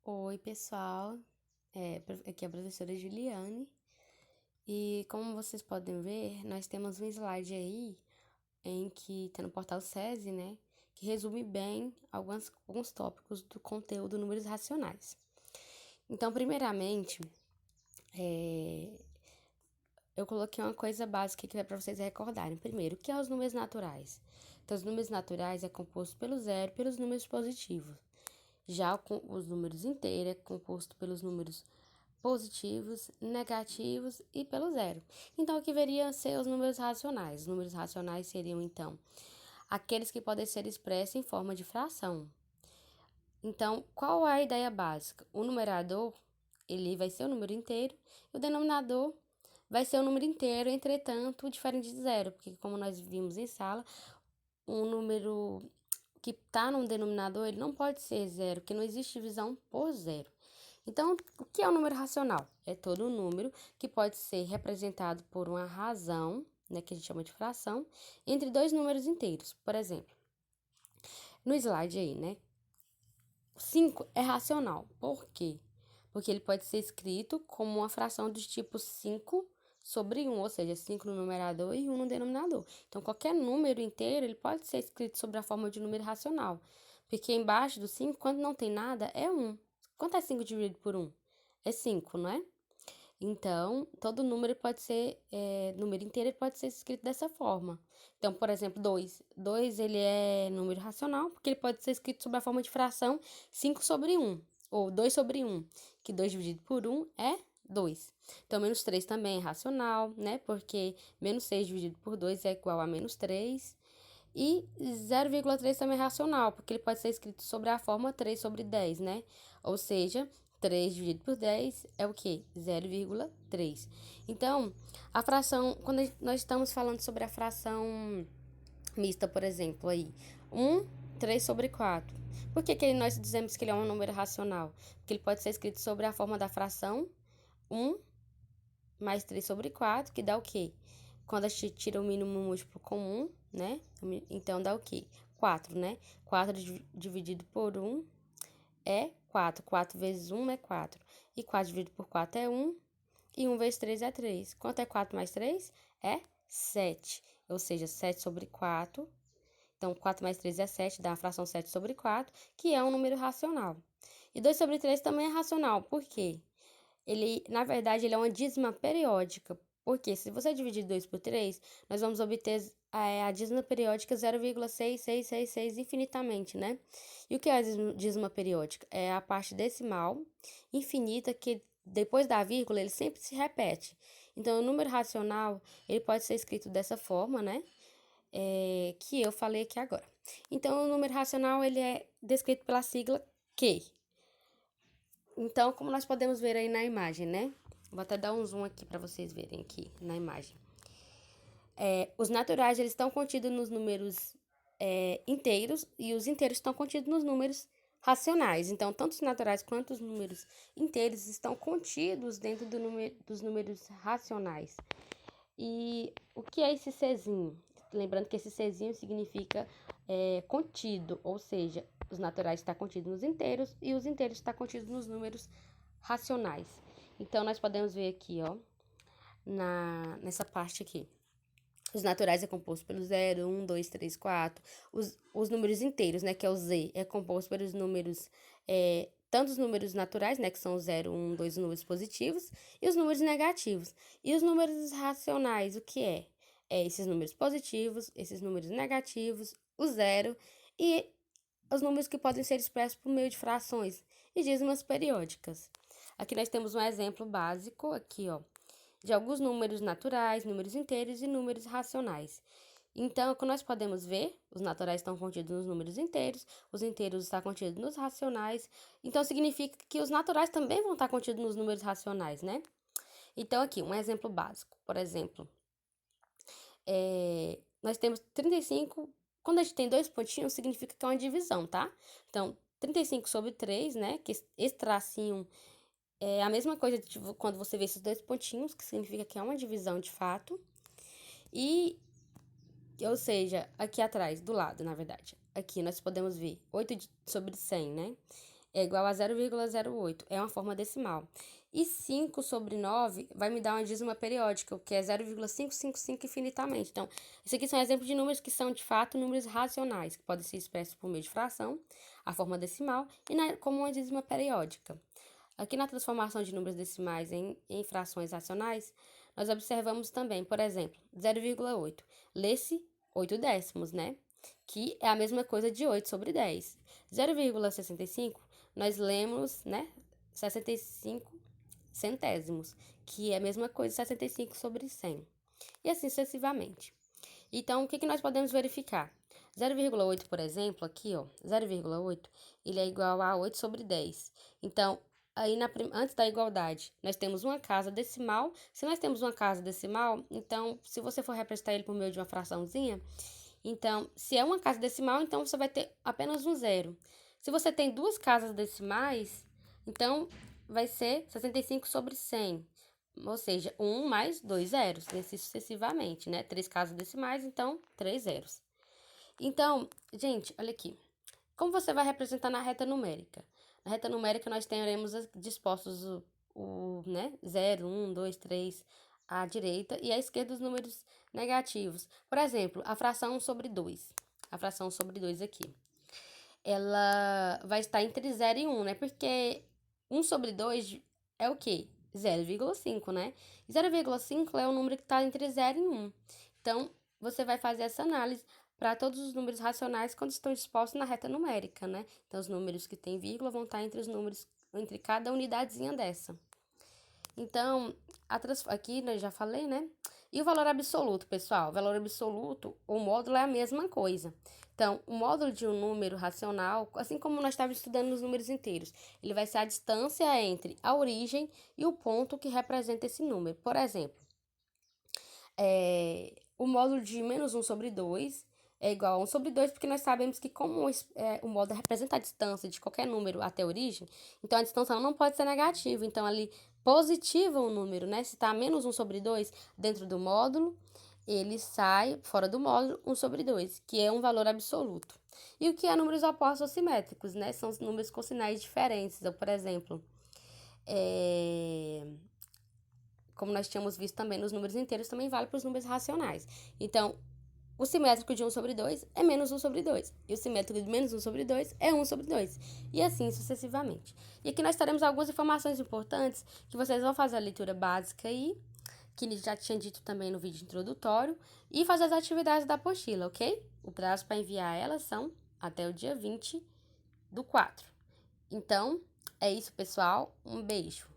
Oi, pessoal. Aqui é a professora Juliane. E como vocês podem ver, nós temos um slide aí em que tá no portal SESI, né? Que resume bem alguns tópicos do conteúdo números racionais. Então, primeiramente, eu coloquei uma coisa básica que é para vocês recordarem. Primeiro, o que é os números naturais? Então, os números naturais é composto pelo zero e pelos números positivos. Já os números inteiros é composto pelos números positivos, negativos e pelo zero. Então, o que viria a ser os números racionais? Os números racionais seriam, então, aqueles que podem ser expressos em forma de fração. Então, qual é a ideia básica? O numerador, ele vai ser o número inteiro, e o denominador vai ser o número inteiro, entretanto, diferente de zero, porque como nós vimos em sala, um número que está no denominador, ele não pode ser zero, porque não existe divisão por zero. Então, o que é um número racional? É todo número que pode ser representado por uma razão, né, que a gente chama de fração, entre dois números inteiros. Por exemplo, no slide aí, né? 5 é racional. Por quê? Porque ele pode ser escrito como uma fração do tipo 5 sobre 1, ou seja, 5 no numerador e 1 no denominador. Então, qualquer número inteiro, ele pode ser escrito sobre a forma de número racional. Porque embaixo do 5, quando não tem nada, é 1. Quanto é 5 dividido por 1? É 5, não é? Então, todo número pode ser, número inteiro ele pode ser escrito dessa forma. Então, por exemplo, 2. 2 ele é número racional, porque ele pode ser escrito sob a forma de fração 5 sobre 1, ou 2 sobre 1, que 2 dividido por 1 é 2. Então, menos 3 também é racional, né? Porque menos 6 dividido por 2 é igual a menos 3. E 0,3 também é racional, porque ele pode ser escrito sobre a forma 3 sobre 10, né? Ou seja, 3 dividido por 10 é o quê? 0,3. Então, a fração, quando nós estamos falando sobre a fração mista, por exemplo, aí, 1, 3 sobre 4. Por que nós dizemos que ele é um número racional? Porque ele pode ser escrito sobre a forma da fração 1 mais 3 sobre 4, que dá o quê? Quando a gente tira o mínimo múltiplo comum, né? Então dá o quê? 4, né? 4 dividido por 1 é 4. 4 vezes 1 é 4. E 4 dividido por 4 é 1. E 1 vezes 3 é 3. Quanto é 4 mais 3? É 7. Ou seja, 7 sobre 4. Então, 4 mais 3 é 7, dá a fração 7 sobre 4, que é um número racional. E 2 sobre 3 também é racional. Por quê? Ele, na verdade, ele é uma dízima periódica. Porque se você dividir 2 por 3, nós vamos obter a dízima periódica 0,6666 infinitamente, né? E o que é a dízima periódica? É a parte decimal infinita que depois da vírgula ele sempre se repete. Então, o número racional, ele pode ser escrito dessa forma, né? Que eu falei aqui agora. Então, o número racional, ele é descrito pela sigla Q. Então, como nós podemos ver aí na imagem, né? Vou até dar um zoom aqui para vocês verem aqui na imagem. Os naturais, eles estão contidos nos números inteiros e os inteiros estão contidos nos números racionais. Então, tanto os naturais quanto os números inteiros estão contidos dentro dos números racionais. E o que é esse Czinho? Lembrando que esse Czinho significa contido, ou seja, os naturais estão contidos nos inteiros e os inteiros estão contidos nos números racionais. Então, nós podemos ver aqui, ó, nessa parte aqui. Os naturais é composto pelo 0, 1, 2, 3, 4. Os números inteiros, né, que é o Z, é composto pelos números, tanto os números naturais, né, que são o 0, 1, 2, os números positivos, e os números negativos. E os números racionais, o que é? É esses números positivos, esses números negativos, o zero e os números que podem ser expressos por meio de frações e dízimas periódicas. Aqui nós temos um exemplo básico, aqui, ó, de alguns números naturais, números inteiros e números racionais. Então, o que nós podemos ver, os naturais estão contidos nos números inteiros, os inteiros estão contidos nos racionais. Então, significa que os naturais também vão estar contidos nos números racionais, né? Então, aqui, um exemplo básico. Por exemplo, nós temos 35. Quando a gente tem dois pontinhos, significa que é uma divisão, tá? Então, 35 sobre 3, né? Que esse tracinho é a mesma coisa de quando você vê esses dois pontinhos, que significa que é uma divisão de fato. E, ou seja, aqui atrás, do lado, na verdade. Aqui nós podemos ver 8 sobre 100, né? é igual a 0,08, é uma forma decimal. E 5 sobre 9 vai me dar uma dízima periódica, o que é 0,555 infinitamente. Então, isso aqui são exemplos de números que são, de fato, números racionais, que podem ser expressos por meio de fração, a forma decimal, e como uma dízima periódica. Aqui na transformação de números decimais em frações racionais, nós observamos também, por exemplo, 0,8. Lê-se 8 décimos, né? Que é a mesma coisa de 8 sobre 10. 0,65, nós lemos, né? 65 centésimos, que é a mesma coisa de 65 sobre 100. E assim sucessivamente. Então, o que nós podemos verificar? 0,8, por exemplo, aqui, ó, 0,8, ele é igual a 8 sobre 10. Então, aí antes da igualdade, nós temos uma casa decimal. Se nós temos uma casa decimal, então, se você for representar ele por meio de uma fraçãozinha, então, se é uma casa decimal, então você vai ter apenas um zero. Se você tem duas casas decimais, então vai ser 65 sobre 100. Ou seja, 1 mais 2 zeros, assim sucessivamente, né? 3 casas decimais, então 3 zeros. Então, gente, olha aqui. Como você vai representar na reta numérica? Na reta numérica, nós teremos dispostos né? 0, 1, 2, 3 à direita e à esquerda os números negativos. Por exemplo, a fração 1 sobre 2. A fração sobre 2 aqui. Ela vai estar entre 0 e 1, né? Porque 1 sobre 2 é o quê? 0,5, né? 0,5 é o número que está entre 0 e 1. Então, você vai fazer essa análise para todos os números racionais quando estão dispostos na reta numérica, né? Então, os números que têm vírgula vão estar entre os números, entre cada unidadezinha dessa. Então, aqui eu já falei, né? E o valor absoluto, pessoal? O valor absoluto, o módulo é a mesma coisa. Então, o módulo de um número racional, assim como nós estávamos estudando nos números inteiros, ele vai ser a distância entre a origem e o ponto que representa esse número. Por exemplo, o módulo de menos 1 sobre 2 é igual a 1 sobre 2, porque nós sabemos que como o módulo representa a distância de qualquer número até a origem, então a distância não pode ser negativa. Então, ali, positiva o número, né? Se está menos 1 sobre 2 dentro do módulo, ele sai fora do módulo 1 sobre 2, que é um valor absoluto. E o que é números opostos ou simétricos, né? São os números com sinais diferentes. Então, por exemplo, como nós tínhamos visto também nos números inteiros, também vale para os números racionais. Então, o simétrico de 1 sobre 2 é menos 1 sobre 2. E o simétrico de menos 1 sobre 2 é 1 sobre 2. E assim sucessivamente. E aqui nós teremos algumas informações importantes que vocês vão fazer a leitura básica aí, que já tinha dito também no vídeo introdutório, e fazer as atividades da apostila, ok? O prazo para enviar elas são até o dia 20/4. Então, é isso, pessoal. Um beijo.